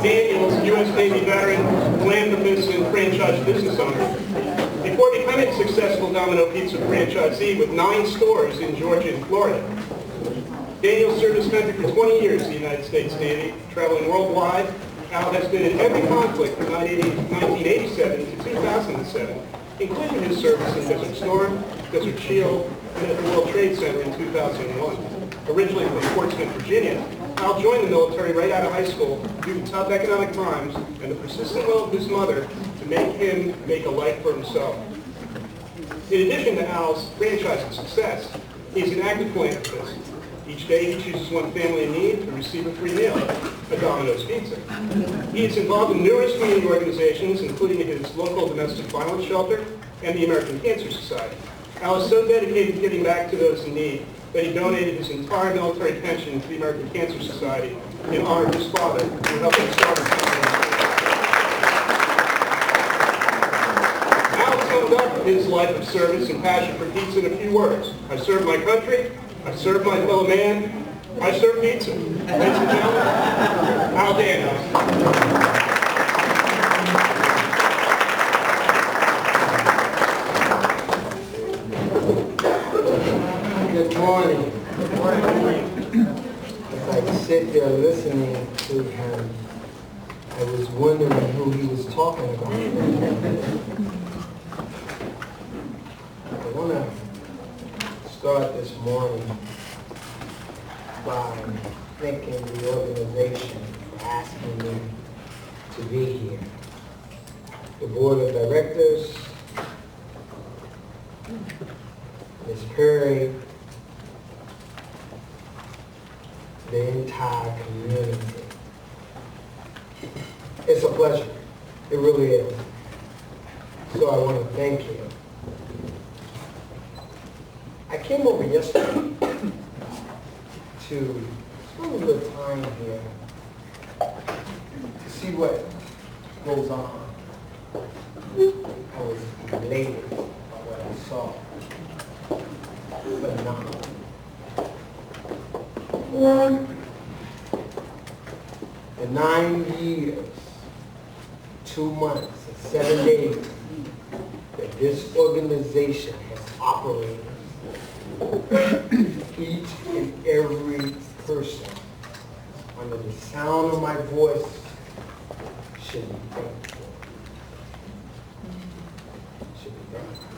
Daniels, U.S. Navy veteran, philanthropist, and franchise business owner. Before becoming a successful Domino Pizza franchisee with 9 stores in Georgia and Florida, Daniels served his country for 20 years in the United States Navy, traveling worldwide. Al has been in every conflict from 1987 to 2007, including his service in Desert Storm, Desert Shield, and at the World Trade Center in 2001. Originally from Portsmouth, Virginia, Al joined the military right out of high school due to tough economic times and the persistent will of his mother to make him make a life for himself. In addition to Al's franchise success, he is an active philanthropist. Each day he chooses one family in need to receive a free meal at Domino's Pizza. He is involved in numerous community organizations, including his local domestic violence shelter and the American Cancer Society. Al is so dedicated to giving back to those in need that he donated his entire military pension to the American Cancer Society in honor of his father, who helped him start his company. Al summed up his life of service and passion for pizza in a few words. I serve my country, I serve my fellow man, I serve pizza. Ladies and gentlemen, Al Daniels. Good morning. As I sit there listening to him, I was wondering who he was talking about. I want to start this morning by thanking the organization for asking me to be here. The board of directors, Ms. Perry, the entire community. It's a pleasure. It really is. So I want to thank you. I came over yesterday to spend a little time here to see what goes on. I was elated by what I saw. Phenomenal. The 9 years, 2 months, and 7 days that this organization has operated, each and every person under the sound of my voice should be thankful. Should be thankful.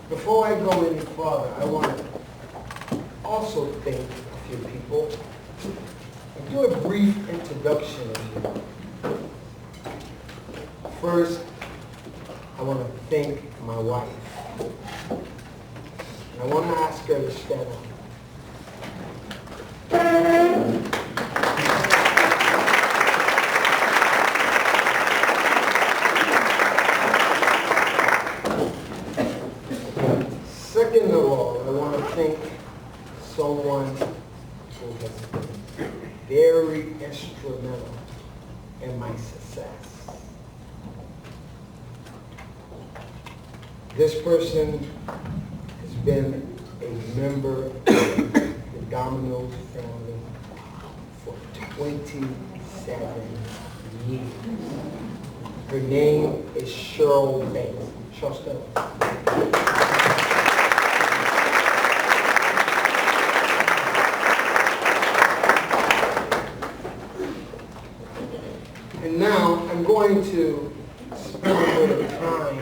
Before I go any further, I want to also thank a few people and do a brief introduction of you. First, I want to thank my wife. And I want to ask her to stand up. Second of all, I want to thank someone who has been very instrumental in my success. This person has been a member of the Domino's family for 27 years. Her name is Cheryl Banks. Cheryl, stand up. And now I'm going to spend a little time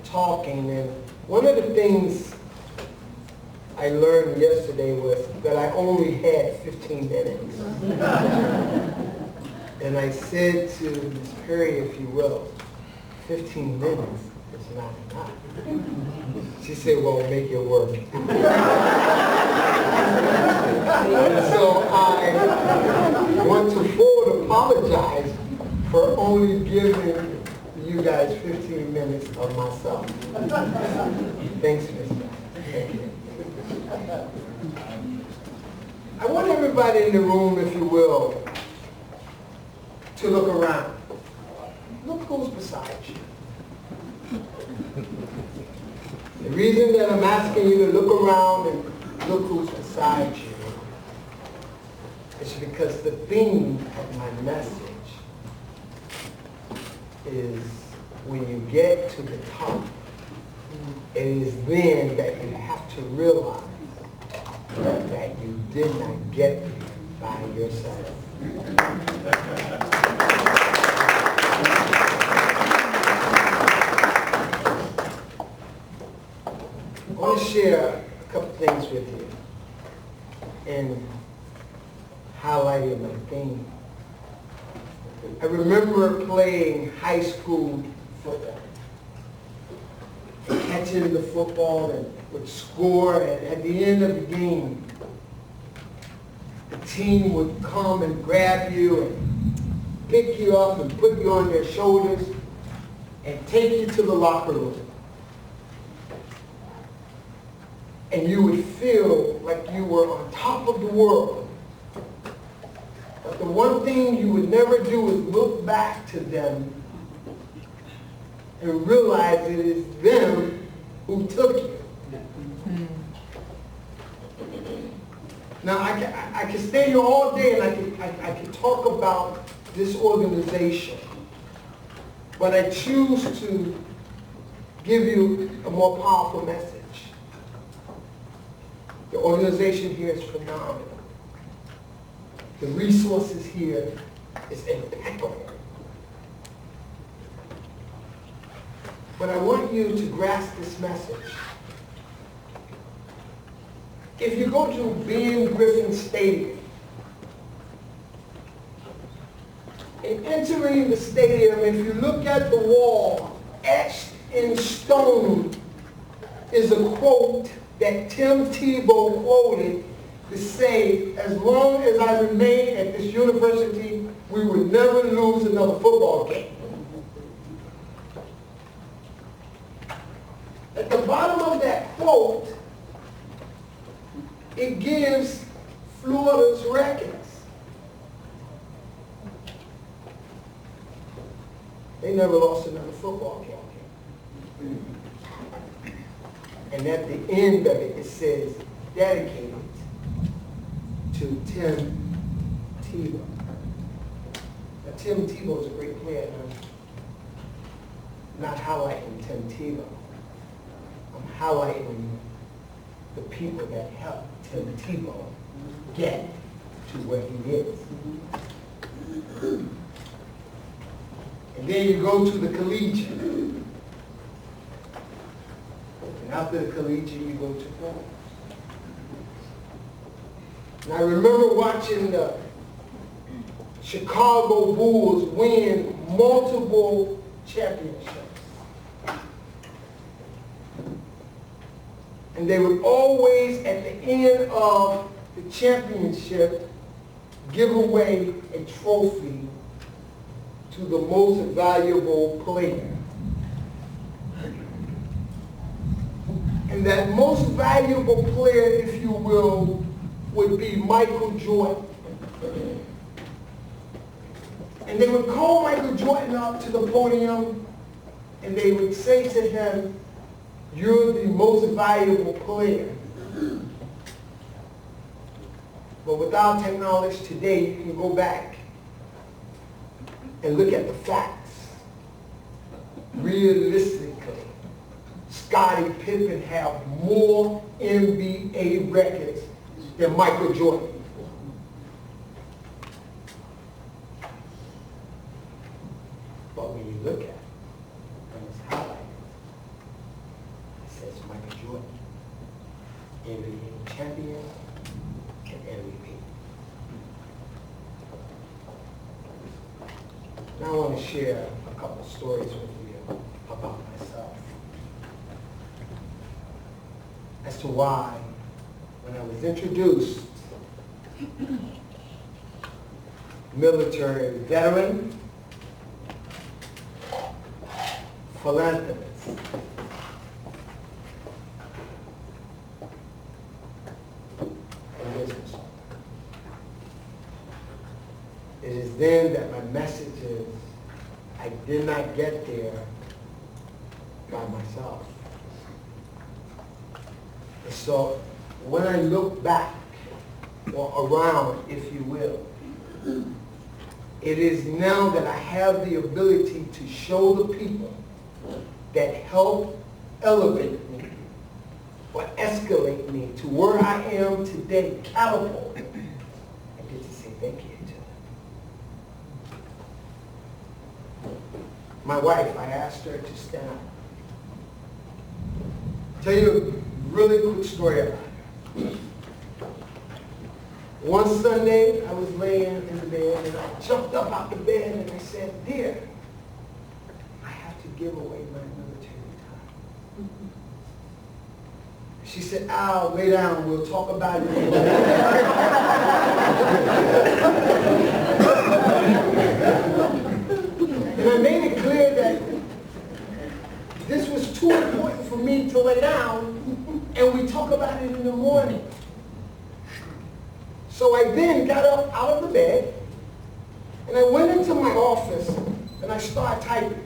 talking, and one of the things I learned yesterday was that I only had 15 minutes. And I said to Ms. Perry, if you will, 15 minutes is not enough. She said, well, make it work. And so I want to forward apologize for only giving you guys 15 minutes of myself. Thanks, Mr. Thank you. I want everybody in the room, if you will, to look around. Look who's beside you. The reason that I'm asking you to look around and look who's beside you It's because the theme of my message is when you get to the top, it is then that you have to realize that you did not get there by yourself. I want to share a couple things with you in highlighting my theme. I remember playing high school football, and catching the football and would score, and at the end of the game, the team would come and grab you and pick you up and put you on their shoulders and take you to the locker room. And you would feel like you were on top of the world. But the one thing you would never do is look back to them and realize it is them who took you. Now, I can stay here all day and I can talk about this organization, but I choose to give you a more powerful message. The organization here is phenomenal. The resources here is impeccable. But I want you to grasp this message. If you go to Ben Griffin Stadium, in entering the stadium, if you look at the wall, etched in stone is a quote that Tim Tebow quoted to say, as long as I remain at this university, we would never lose another football game. At the bottom of that quote, it gives Florida's records. They never lost another football game. And at the end of it, it says, dedicated to Tim Tebow. Now, Tim Tebow is a great player. I'm not highlighting Tim Tebow. I'm highlighting the people that helped Tim Tebow get to where he is. And then you go to the collegiate. And after the collegiate, you go to pro. And I remember watching the Chicago Bulls win multiple championships. And they would always, at the end of the championship, give away a trophy to the most valuable player. And that most valuable player, if you will, would be Michael Jordan. And they would call Michael Jordan up to the podium and they would say to him, "You're the most valuable player." But without technology today, you can go back and look at the facts. Realistically, Scottie Pippen have more NBA records than Michael Jordan. But when you look at it, when it's highlighted, it says Michael Jordan, NBA champion and MVP. Now I want to share a couple stories with you about myself as to why, when I was introduced, military veteran, philanthropist, and business. It is then that my message is, I did not get there by myself. And so when I look back or around, if you will. It is now that I have the ability to show the people that help elevate me or escalate me to where I am today, catapult, and get to say thank you to them. My wife, I asked her to stand up. Tell you a really quick story about her. One Sunday, I was laying in the bed, and I jumped up out the bed, and I said, "Dear, I have to give away my military time." She said, "Al, lay down. We'll talk about it later." And I made it clear that this was too important for me to lay down, and we talk about it in the morning. So I then got up out of the bed, and I went into my office, and I started typing.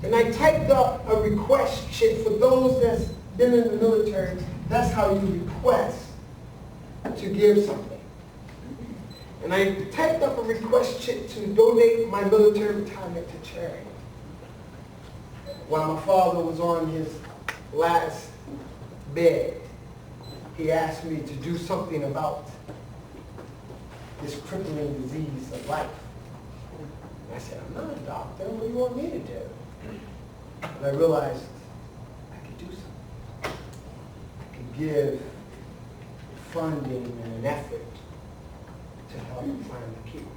And I typed up a request sheet for those that's been in the military. That's how you request to give something. And I typed up a request sheet to donate my military retirement to charity. While my father was on his last bed, he asked me to do something about this crippling disease of life. And I said, "I'm not a doctor. What do you want me to do?" And I realized I could do something. I could give funding and an effort to help find the cure.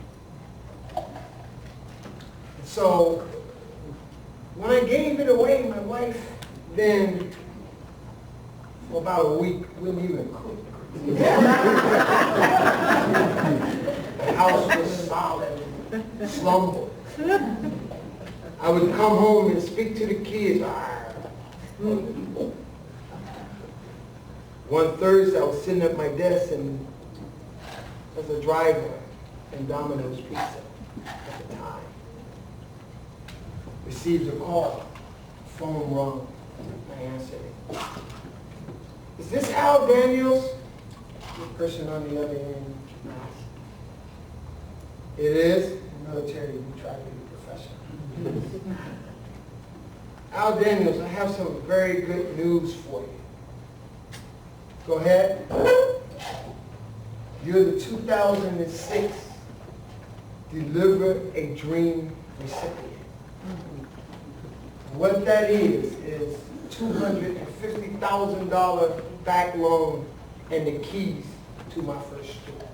And so when I gave it away, my wife then, for about a week, wouldn't even cook. The house was solid, slumber. I would come home and speak to the kids. One Thursday, I was sitting at my desk, and as a driver in Domino's Pizza at the time, received a call, phone rung, I answered it. "Is this Al Daniels?" The person on the other end asked. "It is." In the military, we try to be professional. "Al Daniels, I have some very good news for you." "Go ahead." "You're the 2006 Deliver a Dream recipient. What that is $250,000 back loan and the keys to my first store."